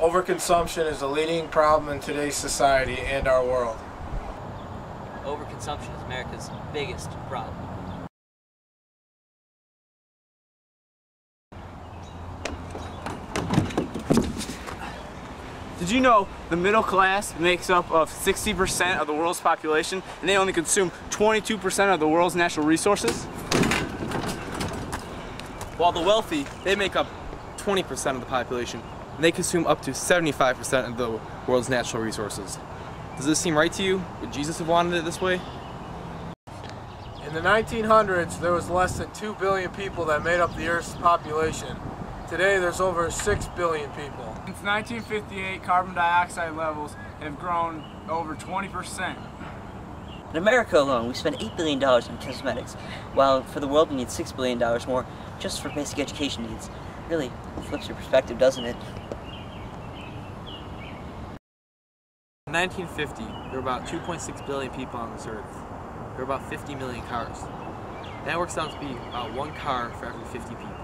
Overconsumption is a leading problem in today's society and our world. Overconsumption is America's biggest problem. Did you know the middle class makes up of 60% of the world's population and they only consume 22% of the world's natural resources? While the wealthy, they make up 20% of the population and they consume up to 75% of the world's natural resources. Does this seem right to you? Would Jesus have wanted it this way? In the 1900s, there was less than 2 billion people that made up the Earth's population. Today, there's over 6 billion people. Since 1958, carbon dioxide levels have grown over 20%. In America alone, we spend $8 billion on cosmetics, while for the world we need $6 billion more just for basic education needs. Really flips your perspective, doesn't it? In 1950, there were about 2.6 billion people on this earth. There were about 50 million cars. That works out to be about 1 car for every 50 people.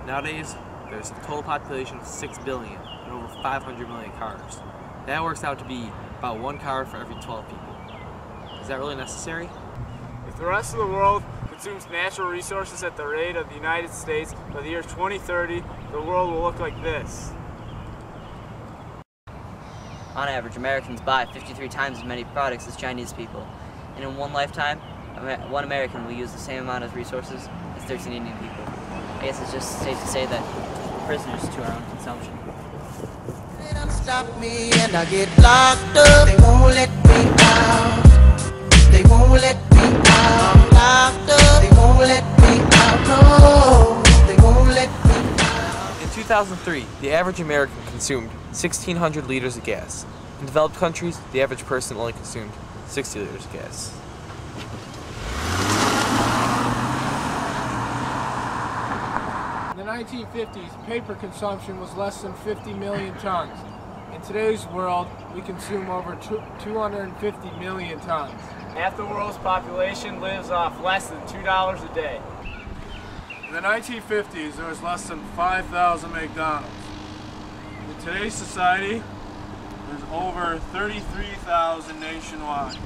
Nowadays, there's a total population of 6 billion and over 500 million cars. That works out to be about 1 car for every 12 people. Is that really necessary? If the rest of the world consumes natural resources at the rate of the United States, by the year 2030, the world will look like this. On average, Americans buy 53 times as many products as Chinese people. And in one lifetime, one American will use the same amount of resources as 13 Indian people. I guess it's just safe to say that we're prisoners to our own consumption. They don't stop me and I get locked up. They won't let me out. They won't let me out. I'm locked up. They won't let me out. No, they won't let me out. In 2003, the average American consumed 1,600 liters of gas. In developed countries, the average person only consumed 60 liters of gas. In the 1950s, paper consumption was less than 50 million tons. In today's world, we consume over 250 million tons. Half the world's population lives off less than $2 a day. In the 1950s, there was less than 5,000 McDonald's. In today's society, there's over 33,000 nationwide.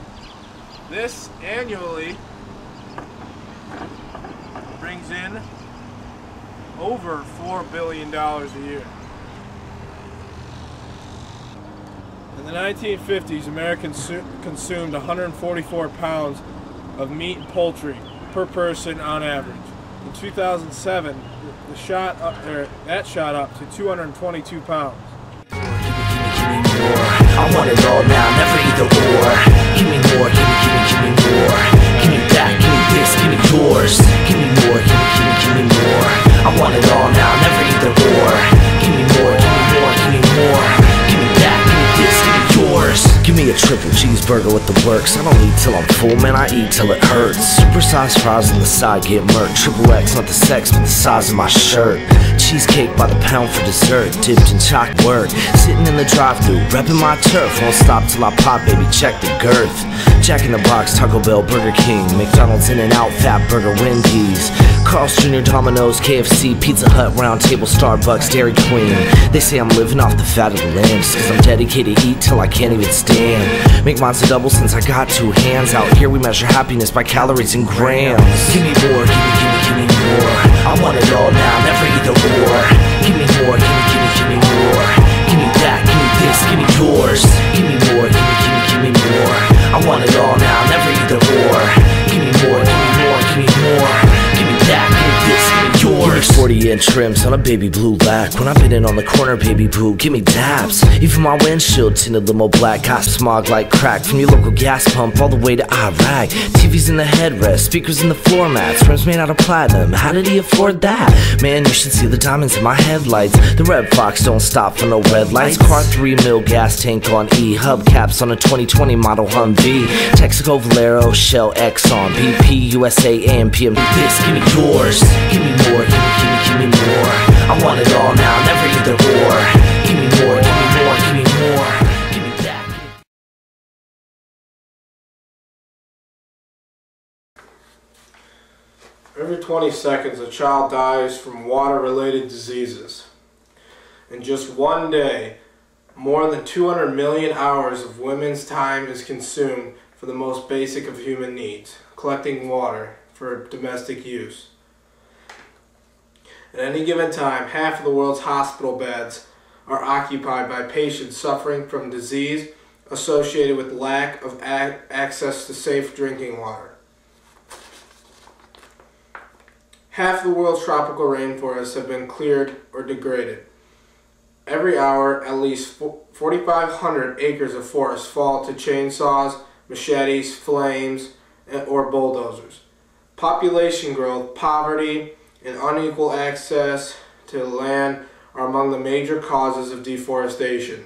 This annually brings in over $4 billion a year. In the 1950s, Americans consumed 144 pounds of meat and poultry per person on average. In 2007, that shot up to 222 pounds. I want it all now, never either or. Give me more, give me more. Give me that, give me this, give me yours. Give me more, give me more. I want it all now, never either or. Give me more, give me more, give me more. Give me that, give me this, give me yours. Give me a triple cheeseburger with the works. I don't eat till I'm full, man, I eat till it hurts. Supersized fries on the side get murked. Triple X, not the sex, but the size of my shirt. Cheesecake by the pound for dessert, dipped in chocolate word. Sitting in the drive-thru, repping my turf. Won't stop till I pop, baby, check the girth. Jack in the Box, Taco Bell, Burger King, McDonald's, In-N-Out, Fat Burger, Wendy's, Carl's Jr., Domino's, KFC, Pizza Hut, Round Table, Starbucks, Dairy Queen. They say I'm living off the fat of the land, just cause I'm dedicated to eat till I can't even stand. Make mine a double since I got 2 hands. Out here we measure happiness by calories and grams. Give me more, give me more. I want it all now, never either or. Give me more, give me more. Give me that, give me this, give me yours. Give me more, give me more. I want it all now, never either or. Give me more, give me more, give me more. Give me that, give me this, give me yours. 40-inch rims on a baby blue lack. When I've been in on the corner, baby boo, give me dabs. Even my windshield tinted limo black. Got smog like crack from your local gas pump all the way to Iraq. TVs in the headrest, speakers in the floor mats, rims made out of platinum. How did he afford that? Man, you should see the diamonds in my headlights. The Red Fox don't stop for no red lights. Car 3 mil gas tank on E. Hubcaps on a 2020 model Humvee. Texaco, Valero, Shell, Exxon, BP, USA, and PM. This, give me yours. Give me more, give me more. I want it all now, never either or. Give me more, give me more, give me more. Give me that. Every 20 seconds, a child dies from water-related diseases. In just one day, More than 200 million hours of women's time is consumed for the most basic of human needs, collecting water for domestic use. At any given time, half of the world's hospital beds are occupied by patients suffering from disease associated with lack of access to safe drinking water. Half the world's tropical rainforests have been cleared or degraded. Every hour, at least 4,500 acres of forest fall to chainsaws, machetes, flames, or bulldozers. Population growth, poverty, and unequal access to land are among the major causes of deforestation.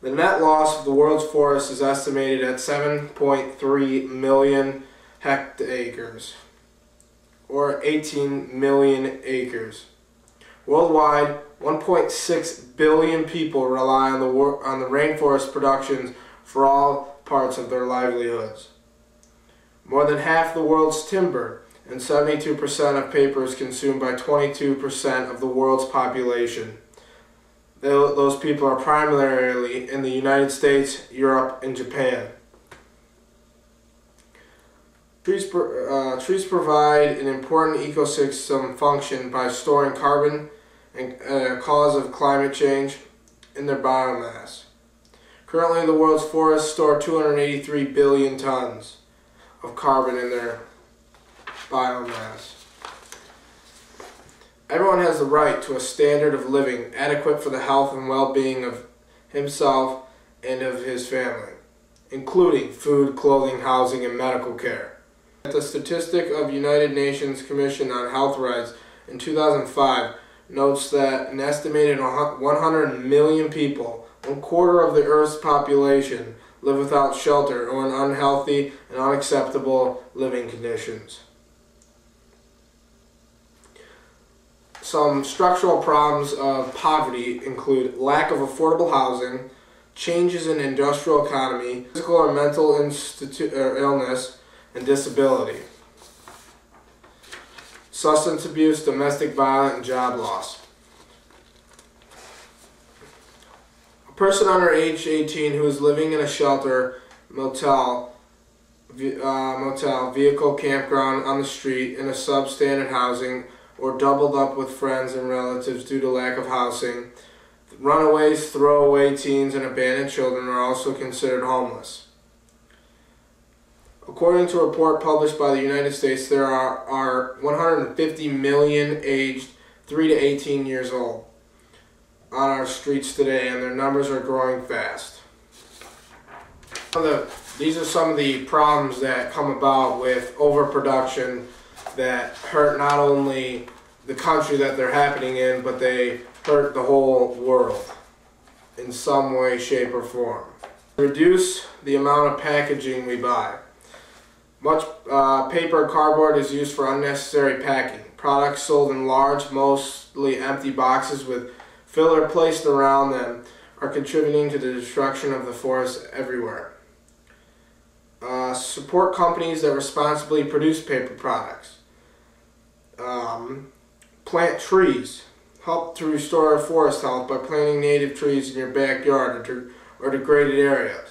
The net loss of the world's forests is estimated at 7.3 million hectares, or 18 million acres. Worldwide, 1.6 billion people rely on the rainforest productions for all parts of their livelihoods. More than half the world's timber and 72% of paper is consumed by 22% of the world's population. Those people are primarily in the United States, Europe, and Japan. Trees provide an important ecosystem function by storing carbon, and a cause of climate change, in their biomass. Currently, the world's forests store 283 billion tons of carbon in their biomass. Everyone has the right to a standard of living adequate for the health and well-being of himself and of his family, including food, clothing, housing, and medical care. The statistic of United Nations Commission on Health Rights in 2005 notes that an estimated 100 million people, 1/4 of the Earth's population, live without shelter or in unhealthy and unacceptable living conditions. Some structural problems of poverty include lack of affordable housing, changes in industrial economy, physical or mental illness, and disability, substance abuse, domestic violence, and job loss. A person under age 18 who is living in a shelter, motel, vehicle, campground, on the street, in a substandard housing, or doubled up with friends and relatives due to lack of housing. Runaways, throwaway teens, and abandoned children are also considered homeless. According to a report published by the United States, there are 150 million aged 3 to 18 years old on our streets today, and their numbers are growing fast. These are some of the problems that come about with overproduction that hurt not only the country that they're happening in, but they hurt the whole world in some way, shape, or form. Reduce the amount of packaging we buy. Much paper and cardboard is used for unnecessary packing. Products sold in large, mostly empty boxes with filler placed around them are contributing to the destruction of the forest everywhere. Support companies that responsibly produce paper products. Plant trees. Help to restore forest health by planting native trees in your backyard or degraded areas.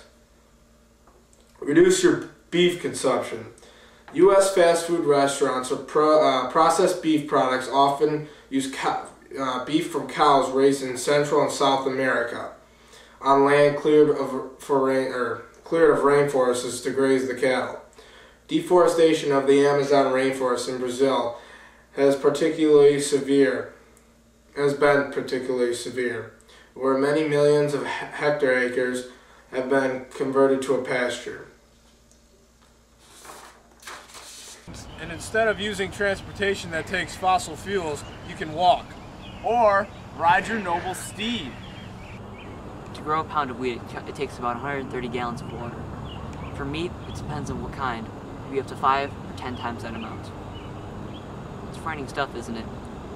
Reduce your beef consumption. U.S. fast food restaurants or processed beef products often use beef from cows raised in Central and South America on land cleared of rainforests to graze the cattle. Deforestation of the Amazon rainforest in Brazil has been particularly severe, where many millions of hectare acres have been converted to a pasture. And instead of using transportation that takes fossil fuels, you can walk or ride your noble steed. To grow a pound of wheat, it takes about 130 gallons of water. For meat, it depends on what kind. It can be up to 5 or 10 times that amount. It's frightening stuff, isn't it?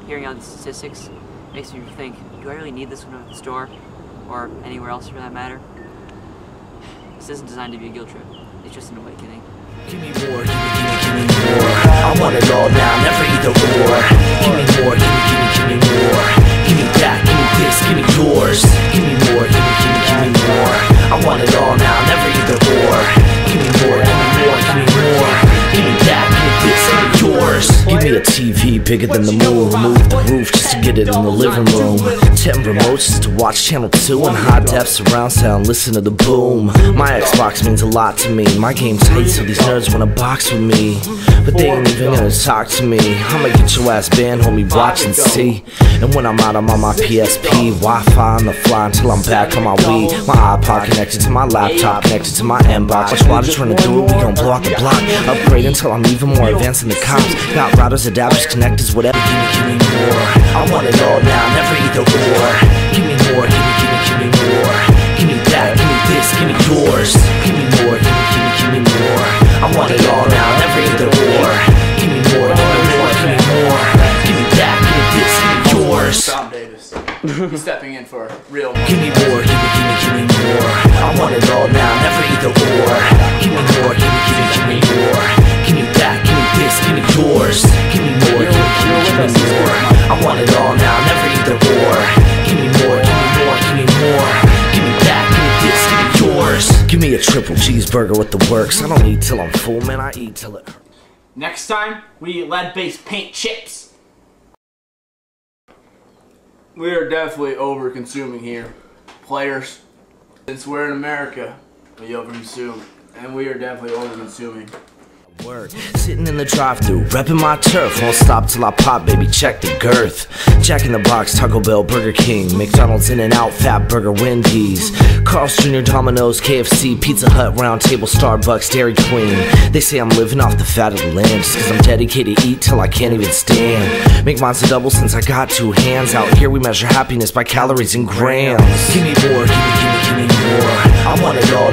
Hearing out these statistics makes me think, do I really need this one at the store? Or anywhere else for that matter? This isn't designed to be a guilt trip. It's just an awakening. Give me more, give me more. I want it all now, never either or. Give me more, give me more. Give me that, give me this, give me yours. Give me bigger than the moon. Remove the roof just to get it in the living room. 10 remotes just to watch channel 2 in high def surround sound, listen to the boom. My Xbox means a lot to me. My game's tight so these nerds wanna box with me, but they ain't even gonna talk to me. I'ma get your ass banned, homie, watch and see. And when I'm out, I'm on my PSP, Wi-Fi on the fly until I'm back on my Wii. My iPod connected to my laptop, connected to my inbox. Watch Waters trying to do it, we gon' blow out the block. Upgrade until I'm even more advanced than the cops. Got routers, adapters, connectors, whatever. Give me more. I want it all now, never either or. Give me more, give me more. Give me that, give me this, give me yours. Give me more, give me more. I want it all now, never either or. Give me more, give me more, give me more. Give me that, give me this, give me yours. Tom Davis. He's stepping in for real. Give me more, give me more. I want it all now, never either or. Give me more, give me more. Give me that, give me this, give me yours. Give me more, give me more. I want it all now, never either or. Give me more, give me more, give me more. Give me that, give me this, give me yours. Give me a triple cheeseburger with the works. I don't eat till I'm full, man, I eat till it hurts. Next time, we eat lead-based paint chips. We are definitely over-consuming here. Players, since we're in America, we over-consume. And we are definitely over-consuming. Word. Sitting in the drive-thru, repping my turf. Won't stop till I pop, baby, check the girth. Jack in the Box, Taco Bell, Burger King, McDonald's, In-N-Out, Fat Burger, Wendy's, Carl's Jr., Domino's, KFC, Pizza Hut, Round Table, Starbucks, Dairy Queen. They say I'm living off the fat of the land, just cause I'm dedicated to eat till I can't even stand. Make mine's a double since I got 2 hands. Out here we measure happiness by calories and grams. Give me more, give me more. I want it all